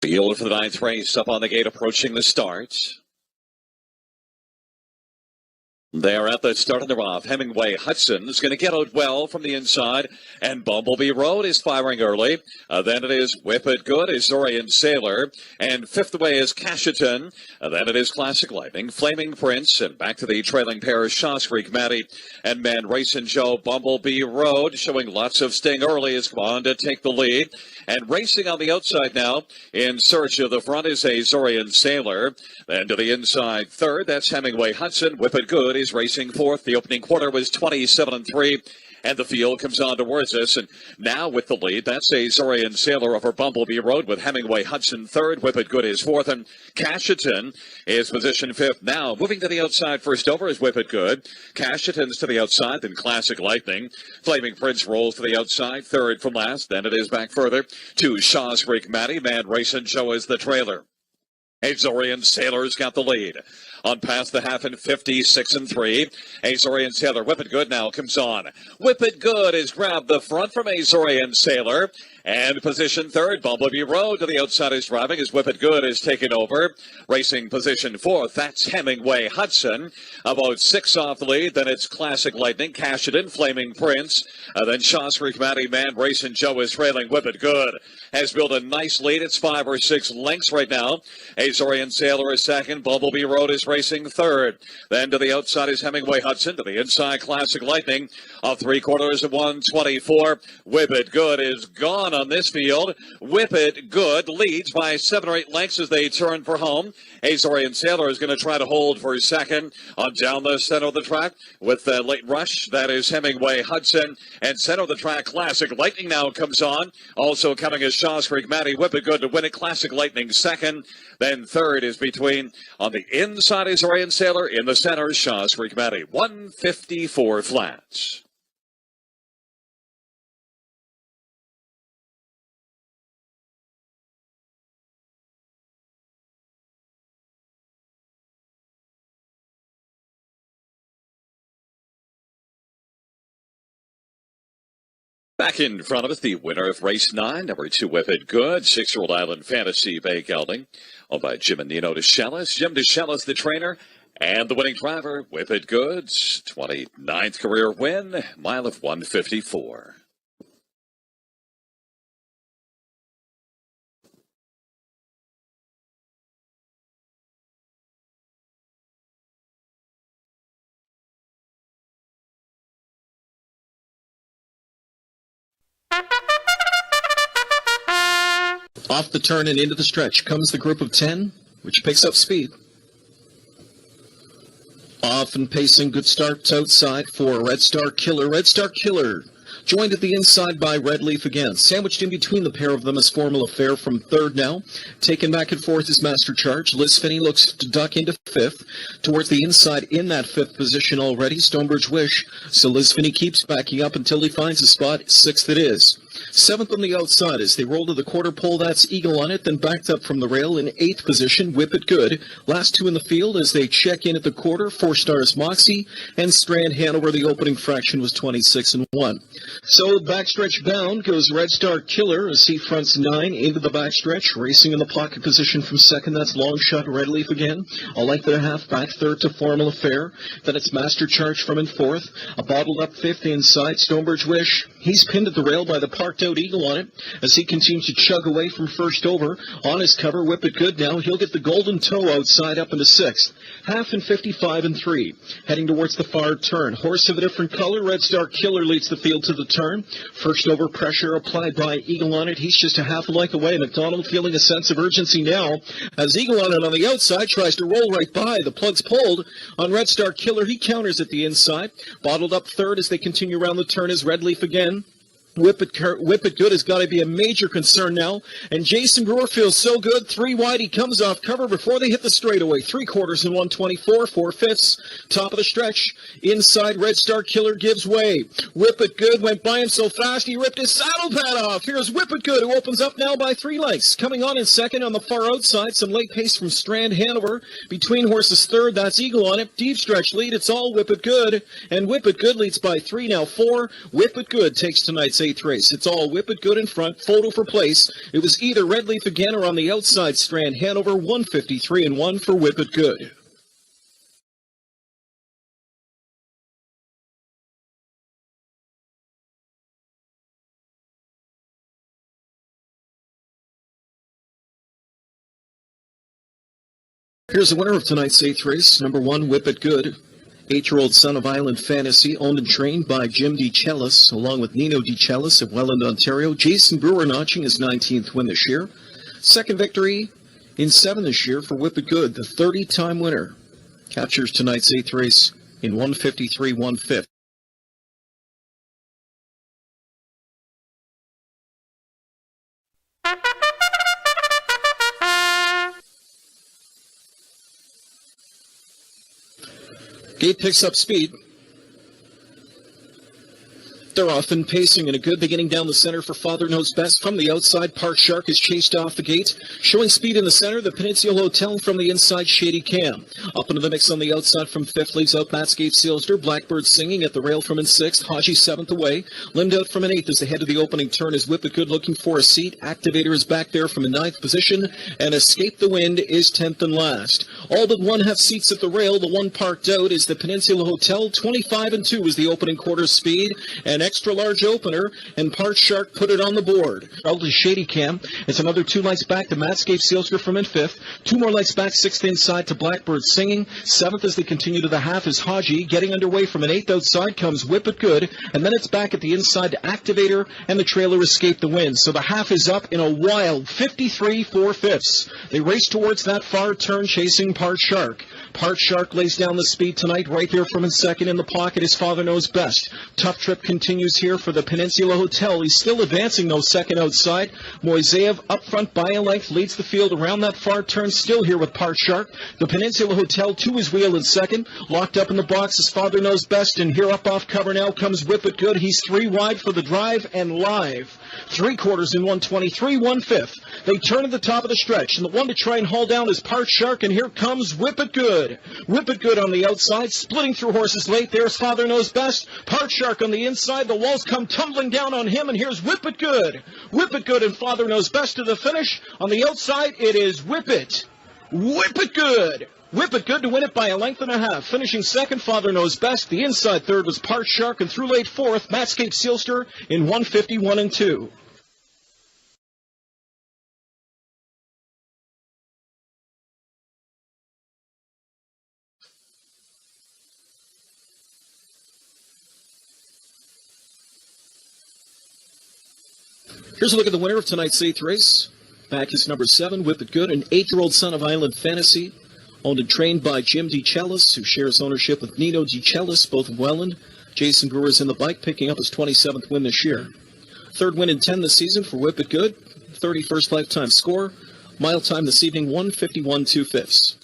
Field for the ninth race up on the gate approaching the start. They're at the start of the off. Hemingway Hudson is going to get out well from the inside, and Bumblebee Road is firing early. Then it is Whippet Good, Azorian Sailor, and fifth away is Casheton. Then it is Classic Lightning, Flaming Prince, and back to the trailing pair is Shaw's Creek Matty and Man Racing Joe. Bumblebee Road showing lots of sting early is on to take the lead. And racing on the outside now in search of the front is Azorian Sailor. Then to the inside third, that's Hemingway Hudson. Whippet Good is racing fourth. The opening quarter was 27-3. And the field comes on towards us. And now with the lead, that's Azorian Sailor over Bumblebee Road with Hemingway Hudson third. Whippet Good is fourth. And Casheton is position fifth. Now moving to the outside first over is Whippet Good. Casheton's to the outside, then Classic Lightning. Flaming Prince rolls to the outside, third from last. Then it is back further to Shaw's Creek Matty. Man Racing Joe is the trailer. Azorian Sailor's got the lead. On past the half in 56-3. Azorian Sailor. Whippet Good now comes on. Whippet Good has grabbed the front from Azorian Sailor. And position third, Bumblebee Road to the outside is driving as Whippet Good is taken over. Racing position fourth, that's Hemingway Hudson. About 6 off the lead, then it's Classic Lightning, Casheton, Flaming Prince. Then Shaw's Creek Matty, Man Racing Joe is trailing. Whippet Good has built a nice lead. It's 5 or 6 lengths right now. Azorian Sailor is second. Bumblebee Road is racing third. Then to the outside is Hemingway Hudson. To the inside, Classic Lightning. Of 3/4 of 124. Whippet Good is gone on this field. Whippet Good leads by 7 or 8 lengths as they turn for home. Azorian Sailor is going to try to hold for a second on down the center of the track with the late rush. That is Hemingway Hudson. And center of the track, Classic Lightning now comes on. Also coming is Shaw's Creek Matty. Whippet Good to win it. Classic Lightning second. Then third is between on the inside is Azorian Sailor. In the center is Shaw's Creek Matty. 154 flats. Back in front of us, the winner of race 9, number 2, Whippet Good, 6-year-old Island Fantasy Bay Gelding, owned by Jim and Nino DeShellis. Jim DeShellis, the trainer, and the winning driver, Whippet Good's 29th career win, mile of 154. Off the turn and into the stretch comes the group of 10, which picks up speed. Off and pacing, good starts outside for Red Star Killer. Red Star Killer joined at the inside by Red Leaf again. Sandwiched in between the pair of them is Formal Affair from third now. Taken back and forth is Master Charge. Liz Finney looks to duck into fifth. Towards the inside in that fifth position already, Stonebridge Wish. So Liz Finney keeps backing up until he finds a spot. Sixth it is. Seventh on the outside as they roll to the quarter pole, that's Eagle on it, then backed up from the rail in eighth position, Whippet Good. Last two in the field as they check in at the quarter, 4 stars Moxie and Strand Hanover. The opening fraction was 26-1. So backstretch bound goes Red Star Killer as he fronts 9 into the backstretch, racing in the pocket position from second. That's Long Shot Red Leaf again. A length and a half back third to Formal Affair. Then it's Master Charge from in fourth. A bottled up fifth inside, Stonebridge Wish. He's pinned at the rail by the parked out Eagle on it as he continues to chug away from first over. On his cover, Whippet Good now. He'll get the golden toe outside up into sixth. Half in 55-3. Heading towards the far turn. Horse of a different color. Red Star Killer leads the field to the turn. First over pressure applied by Eagle on it. He's just a half a length away. McDonald feeling a sense of urgency now as Eagle on it on the outside tries to roll right by. The plug's pulled on Red Star Killer. He counters at the inside. Bottled up third as they continue around the turn is Red Leaf again. Whippet Good has got to be a major concern now. And Jason Brewer feels so good. 3 wide. He comes off cover before they hit the straightaway. 3/4 and 124. 4/5. Top of the stretch. Inside, Red Star Killer gives way. Whippet Good went by him so fast he ripped his saddle pad off. Here's Whippet Good, who opens up now by 3 lengths. Coming on in second on the far outside. Some late pace from Strand Hanover. Between horses third, that's Eagle on it. Deep stretch lead. It's all Whippet Good. And Whippet Good leads by 3, now 4. Whippet Good takes tonight's 8th race. It's all Whippet Good in front, photo for place. It was either Red Leaf again or on the outside Strand Hanover, 153 and 1 for Whippet Good. Here's the winner of tonight's 8th race, number 1, Whippet Good. 8-year-old son of Island Fantasy, owned and trained by Jim DeCellis, along with Nino DeCellis of Welland, Ontario. Jason Brewer notching his 19th win this year. Second victory in 7 this year for Whippet Good, the 30-time winner. Captures tonight's 8th race in 153 1/5. Gate picks up speed. They're off and pacing in a good beginning down the center for Father Knows Best. From the outside, Park Shark is chased off the gate. Showing speed in the center, the Peninsula Hotel from the inside, Shady Cam. Up into the mix on the outside from 5th, leaves out Matscape Sealster. Blackbird Singing at the rail from in 6th. Haji 7th away. Limbed out from an 8th as ahead of the opening turn is Whippet Good looking for a seat. Activator is back there from a 9th position. And Escape the Wind is 10th and last. All but one have seats at the rail. The one parked out is the Peninsula Hotel. 25 and 2 is the opening quarter speed. An extra large opener, and Park Shark put it on the board. Out to Shady Cam. It's another 2 lengths back to Matscape Sealster from in 5th. 2 more lengths back, 6th inside to Blackbird Singing. 7th as they continue to the half is Haji. Getting underway from an 8th outside comes Whippet Good, and then it's back at the inside to Activator, and the trailer Escape the Wind. So the half is up in a wild 53 4/5. They race towards that far turn, chasing Park Shark. Park Shark lays down the speed tonight. Right there from in second in the pocket is Father Knows Best. Tough trip continues here for the Peninsula Hotel. He's still advancing, though, second outside. Moiseev up front by a length, leads the field around that far turn, still here with Park Shark. The Peninsula Hotel to his wheel in second. Locked up in the box is Father Knows Best, and here up off cover now comes Whippet Good. He's 3 wide for the drive and live. 3/4 in 123 1/5. They turn at the top of the stretch, and the one to try and haul down is Park Shark, and here comes Whippet Good. Whippet Good on the outside, splitting through horses late. There's Father Knows Best. Park Shark on the inside. The walls come tumbling down on him, and here's Whippet Good. Whippet Good and Father Knows Best to the finish. On the outside, it is Whippet Good. Whippet Good to win it by a length and a half. Finishing second, Father Knows Best. The inside third was Park Shark, and through late 4th, Matscape Sealster in 151 and 2. Here's a look at the winner of tonight's 8th race. Back is number 7, Whippet Good, an 8-year-old son of Island Fantasy, owned and trained by Jim DeCellis, who shares ownership with Nino DeCellis, both of Welland. Jason Brewer is in the bike, picking up his 27th win this year. 3rd win in 10 this season for Whippet Good, 31st lifetime score. Mile time this evening, 151 2/5.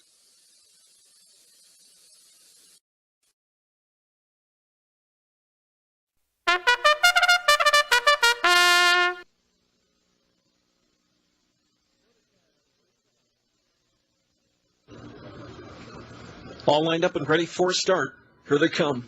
All lined up and ready for a start. Here they come.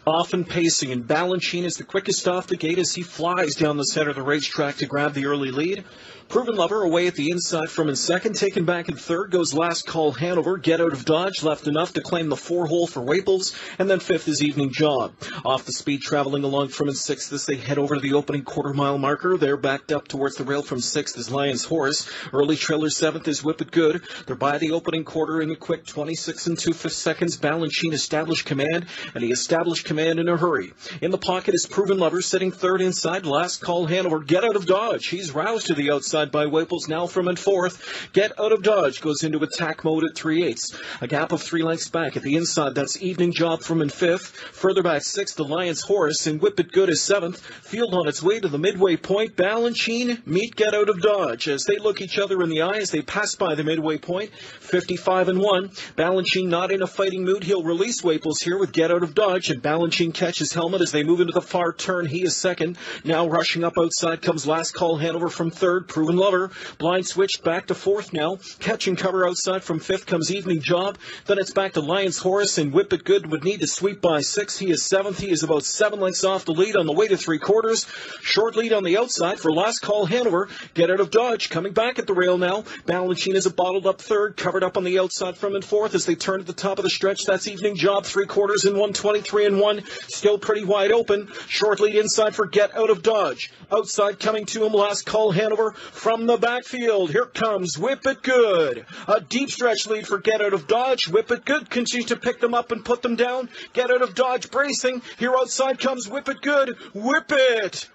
Off and pacing, and Balanchine is the quickest off the gate as he flies down the center of the racetrack to grab the early lead. Proven Lover away at the inside from in second. Taken back in third goes Last Call Hanover. Get Out of Dodge left enough to claim the 4-hole for Waples. And then 5th is Evening Job. Off the speed, traveling along from in 6th as they head over to the opening quarter-mile marker. They're backed up towards the rail from 6th is Lion's Horse. Early trailer 7th is Whippet Good. They're by the opening quarter in a quick 26 and 2/5 seconds. Balanchine established command, and he established command command in a hurry. In the pocket is Proven Lover, sitting third inside. Last Call Hanover. Get Out of Dodge. He's roused to the outside by Waples, now from in fourth. Get Out of Dodge goes into attack mode at 3/8. A gap of 3 lengths back at the inside. That's Evening Job from in fifth. Further back sixth, Alliance Horace, and Whippet Good is seventh. Field on its way to the midway point. Balanchine meet Get Out of Dodge as they look each other in the eye as they pass by the midway point. 55-1. Balanchine not in a fighting mood. He'll release Waples here with Get Out of Dodge, and Balanchine catches helmet as they move into the far turn. He is second. Now rushing up outside comes Last Call Hanover from third. Proven Lover. Blind switched back to fourth now. Catching cover outside from fifth comes Evening Job. Then it's back to Lions Horace, and Whippet Good would need to sweep by six. He is seventh. He is about 7 lengths off the lead on the way to 3/4. Short lead on the outside for Last Call Hanover. Get Out of Dodge coming back at the rail now. Balanchine is a bottled up third, covered up on the outside from in fourth as they turn at the top of the stretch. That's Evening Job, 3/4 in 1:23-1. Still pretty wide open. Short lead inside for Get Out of Dodge. Outside coming to him, Last Call Hanover from the backfield. Here comes Whippet Good. A deep stretch lead for Get Out of Dodge. Whippet Good continues to pick them up and put them down. Get Out of Dodge bracing. Here outside comes Whippet Good. Whippet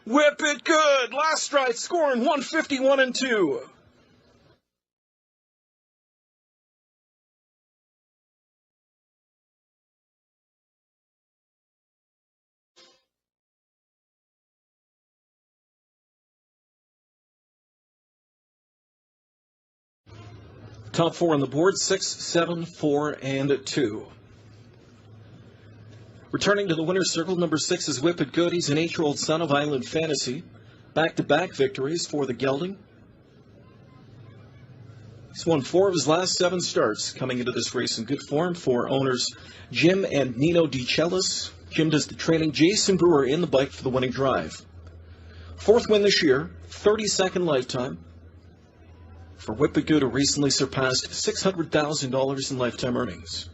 Good. Last stride scoring 151-2. Top four on the board, 6, 7, 4, and 2. Returning to the winner's circle, number 6 is Whippet Good. He's an 8-year-old son of Island Fantasy. Back-to-back victories for the gelding. He's won 4 of his last 7 starts coming into this race in good form for owners Jim and Nino DeCellis. Jim does the training. Jason Brewer in the bike for the winning drive. 4th win this year, 32nd lifetime. For Whippet Good, who recently surpassed $600,000 in lifetime earnings.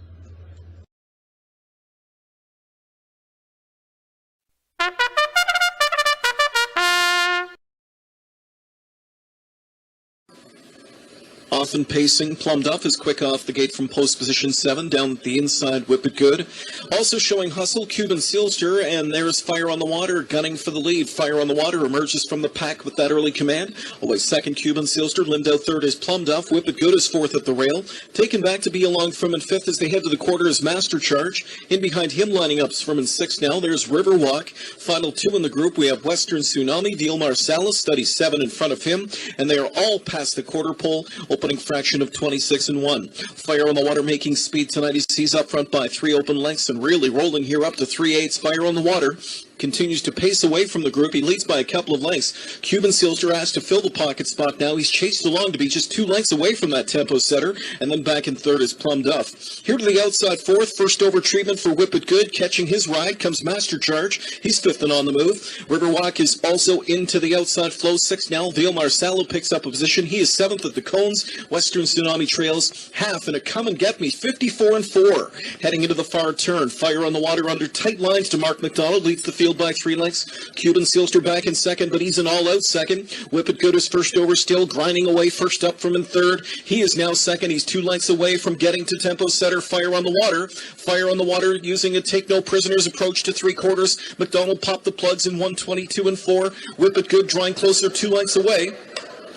Often pacing, Plum Duff is quick off the gate from post position 7, down at the inside, Whippet Good. Also showing hustle, Cuban Sealster, and there's Fire on the Water, gunning for the lead. Fire on the Water emerges from the pack with that early command. Always second, Cuban Sealster. Limbed out third is Plum Duff. Whippet Good is fourth at the rail. Taken back to be along from in fifth as they head to the quarter is Master Charge. In behind him, lining up from in sixth now, there's Riverwalk. Final 2 in the group, we have Western Tsunami, Deal Marsalis, Study 7 in front of him, and they are all past the quarter pole, opening fraction of 26-1. Fire on the Water making speed tonight. He's up front by 3 open lengths and really rolling here up to 3/8. Fire on the Water continues to pace away from the group. He leads by a couple of lengths. Cuban Sealster asked to fill the pocket spot now. He's chased along to be just 2 lengths away from that tempo setter, and then back in third is Plum Duff. Here to the outside fourth, first over treatment for Whippet Good. Catching his ride comes Master Charge. He's fifth and on the move. Riverwalk is also into the outside flow. 6 now. Veal Marsalo picks up a position. He is 7th at the cones. Western Tsunami trails half in a come and get me, 54-4. Heading into the far turn. Fire on the Water under tight lines to Mark McDonald. Leads the field by 3 lengths. Cuban Sealster back in second, but he's an all-out second. Whippet Good is first over, still grinding away, first up from in third. He is now second. He's 2 lengths away from getting to tempo setter Fire on the Water. Fire on the Water using a take-no-prisoners approach to 3/4. McDonald popped the plugs in 1:22-4. Whippet Good drawing closer, 2 lengths away.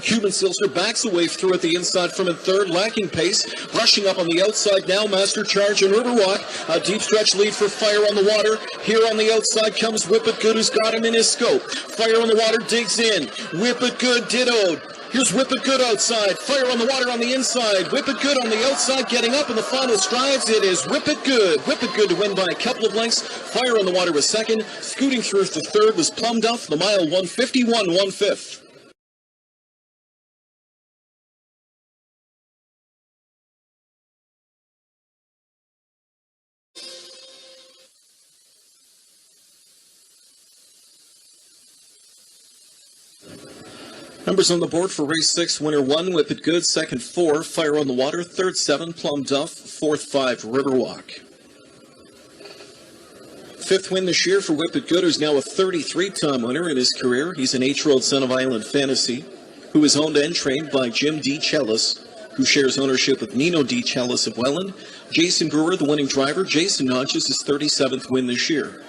Cuban Sealster backs away through at the inside from in third, lacking pace. Rushing up on the outside now, Master Charge and Riverwalk. A deep stretch lead for Fire on the Water. Here on the outside comes Whippet Good, who's got him in his scope. Fire on the Water digs in. Whippet Good dittoed. Here's Whippet Good outside. Fire on the Water on the inside. Whippet Good on the outside, getting up in the final strides. It is Whippet Good. Whippet Good to win by a couple of lengths. Fire on the Water was second. Scooting through to third was Plum Duff. The mile 151-1/5. Numbers on the board for race 6, winner 1, Whippet Good, second 4, Fire on the Water, third 7, Plum Duff, fourth 5, Riverwalk. 5th win this year for Whippet Good, who's now a 33-time winner in his career. He's an 8-year-old son of Island Fantasy, who is owned and trained by Jim DeCellis, who shares ownership with Nino DeCellis of Welland. Jason Brewer, the winning driver. Jason notches his 37th win this year.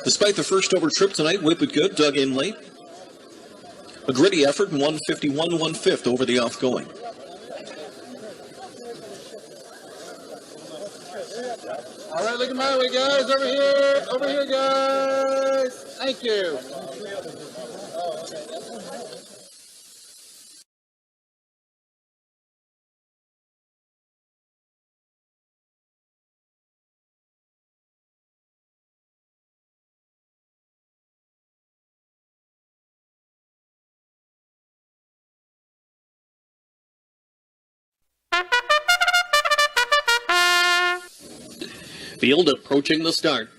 Despite the first over trip tonight, Whippet Good dug in late. A gritty effort and 151 1/5 over the off-going. All right, look at my way, guys. Over here, guys. Thank you. Field approaching the start.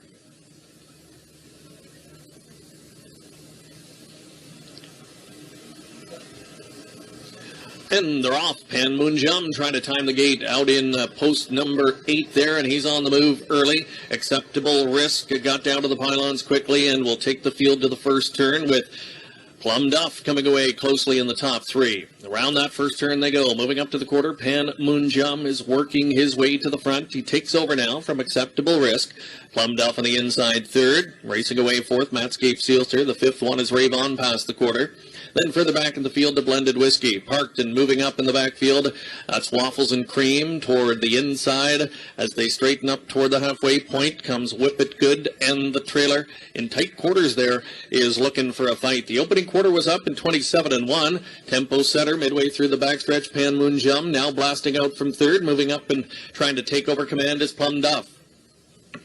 And they're off. Pan Moonjum trying to time the gate out in post number 8 there, and he's on the move early. Acceptable risk. Got down to the pylons quickly and will take the field to the first turn with Plum Duff coming away closely in the top 3. Around that first turn they go. Moving up to the quarter, Pan Moonjum is working his way to the front. He takes over now from Acceptable Risk. Plum Duff on the inside third. Racing away fourth, Matscape Sealster. The fifth one is Ravon past the quarter. Then further back in the field to Blended Whiskey. Parked and moving up in the backfield. That's Waffles and Cream toward the inside. As they straighten up toward the halfway point comes Whippet Good and the trailer. In tight quarters there is looking for a fight. The opening quarter was up in 27-1. Tempo setter midway through the backstretch. Pan Moonjum now blasting out from third. Moving up and trying to take over command is Plum Duff.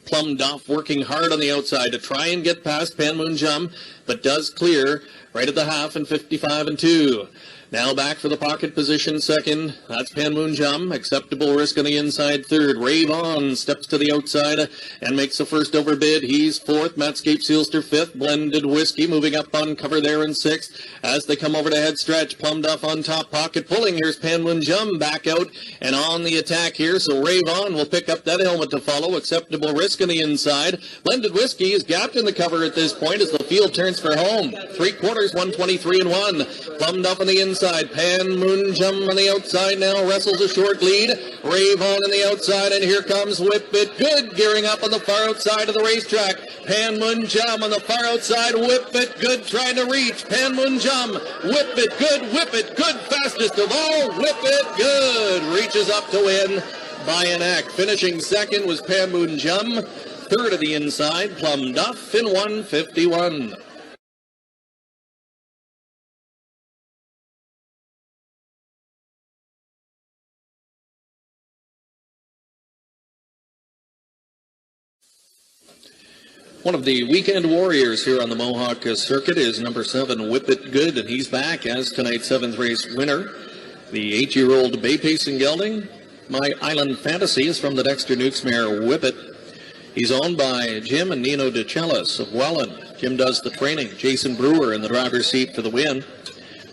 Plum Duff working hard on the outside to try and get past Pan Moonjum, but does clear right at the half in 55-2. Now back for the pocket position second. That's Pan Moonjum. Acceptable Risk on the inside third. Ravon steps to the outside and makes the first overbid. He's fourth. Matscape Sealster fifth. Blended Whiskey moving up on cover there in sixth. As they come over to head stretch, Plum Duff on top, pocket pulling. Here's Pan Moonjum back out and on the attack here. So Ravon will pick up that helmet to follow. Acceptable Risk on the inside. Blended Whiskey is gapped in the cover at this point as the field turns for home. 3/4, 123-1. Plum Duff on the inside. Pan Moonjum on the outside now wrestles a short lead. Ravon on the outside, and here comes Whippet Good gearing up on the far outside of the racetrack. Pan Moonjum on the far outside. Whippet Good trying to reach. Pan Moonjum. Whippet Good fastest of all. Whippet Good reaches up to win by a neck. Finishing second was Pan Moonjum. Third of the inside, Plum Duff in 151. One of the weekend warriors here on the Mohawk circuit is number 7, Whippet Good, and he's back as tonight's 7th race winner. The 8-year-old Bay Pacing gelding, My Island Fantasy, is from the Dexter Nukes mare Whippet. He's owned by Jim and Nino DeCellis of Welland. Jim does the training. Jason Brewer in the driver's seat for the win.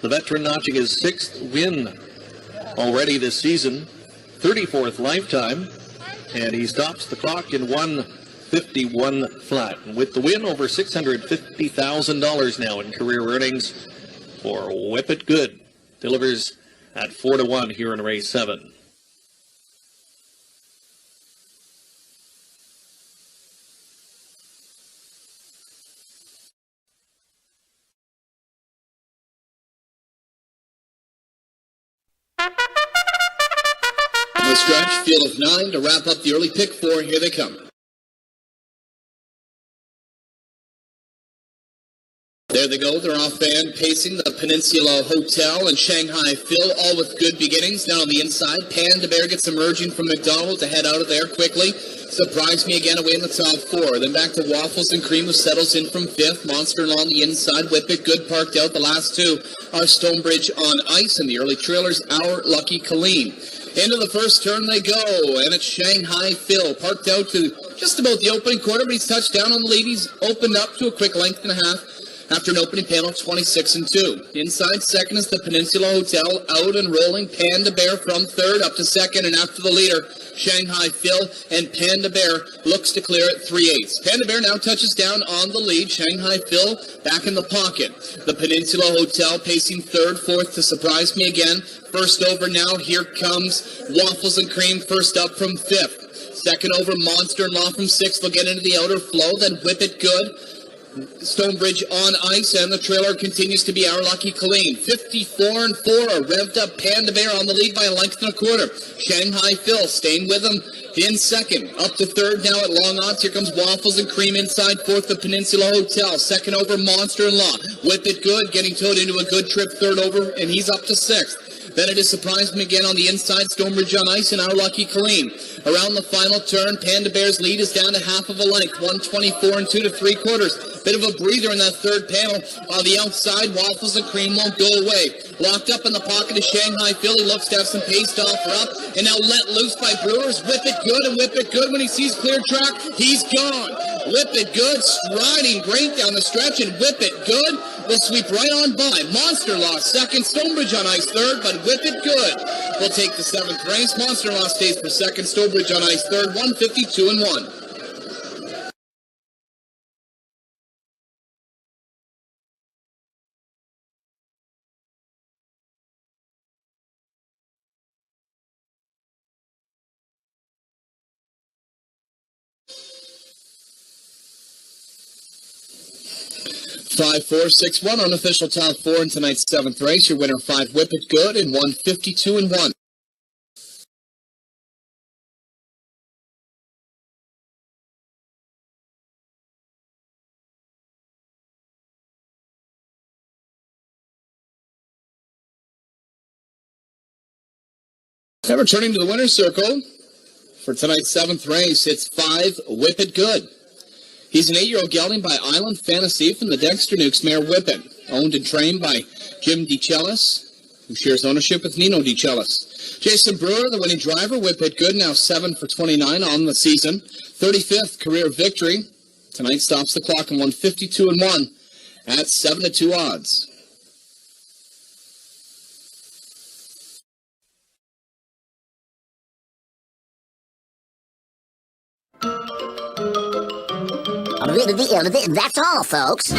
The veteran notching his 6th win already this season, 34th lifetime, and he stops the clock in 1:51 flat. And with the win, over $650,000 now in career earnings for Whippet Good. Delivers at 4-1 here in race 7. On the stretch, field of 9 to wrap up the early pick 4. Here they come. There they go. They're off band, pacing the Peninsula Hotel and Shanghai Phil, all with good beginnings. Now on the inside, Pan de Bear gets emerging from McDonald to head out of there quickly. Surprise Me Again away in the top 4. Then back to Waffles and Cream, who settles in from 5th. Monster on the inside. Whippet Good parked out. The last 2 are Stonebridge on Ice, and the early trailers, Our Lucky Colleen. Into the first turn they go, and it's Shanghai Phil, parked out to just about the opening quarter, but he's touched down on the lead. He's opened up to a quick length and a half after an opening panel of 26-2. Inside second is the Peninsula Hotel, out and rolling. Pan de Bear from third up to second, and after the leader, Shanghai Phil, and Pan de Bear looks to clear at 3/8. Pan de Bear now touches down on the lead. Shanghai Phil back in the pocket. The Peninsula Hotel pacing third, fourth to Surprise Me Again. First over now, here comes Waffles and Cream, first up from 5th. Second over, Monster-in-Law from 6th will get into the outer flow. Then Whippet Good. Stonebridge on ice, and the trailer continues to be Our Lucky Colleen. 54-4, a revved up Panda Bear on the lead by a length and a quarter. Shanghai Phil staying with him in second. Up to third now at long odds. Here comes Waffles and Cream inside fourth, the Peninsula Hotel. Second over, Monster-in-Law. Whippet Good getting towed into a good trip third over, and he's up to sixth. Then it has surprised him again on the inside, Stonebridge on ice and Our Lucky Colleen. Around the final turn, Panda Bear's lead is down to half of a length, 124 and 2 3/4. Bit of a breather in that third panel. On the outside, Waffles and Cream won't go away. Locked up in the pocket of Shanghai Phil. He looks to have some pace to offer up. And now let loose by Brewers. Whippet Good, and Whippet Good, when he sees clear track, he's gone. Whippet Good striding great down the stretch, and Whippet Good will sweep right on by. Monster-in-Law second, Stonebridge on ice third, but Whippet Good will take the 7th race. Monster-in-Law stays for second, Stonebridge on ice third, 152 and 1. Five, 4, 6, 1 unofficial top 4 in tonight's 7th race. Your winner 5 Whippet Good and 152 and 1. Now returning to the winner's circle for tonight's 7th race, it's 5 Whippet Good. He's an 8-year-old gelding by Island Fantasy from the Dexter Nukes mare Whippet, owned and trained by Jim DeCellis, who shares ownership with Nino DeCellis. Jason Brewer, the winning driver, Whippet Good, now 7 for 29 on the season. 35th career victory. Tonight stops the clock in 152 and 1 at 7 to 2 odds. That's all, folks.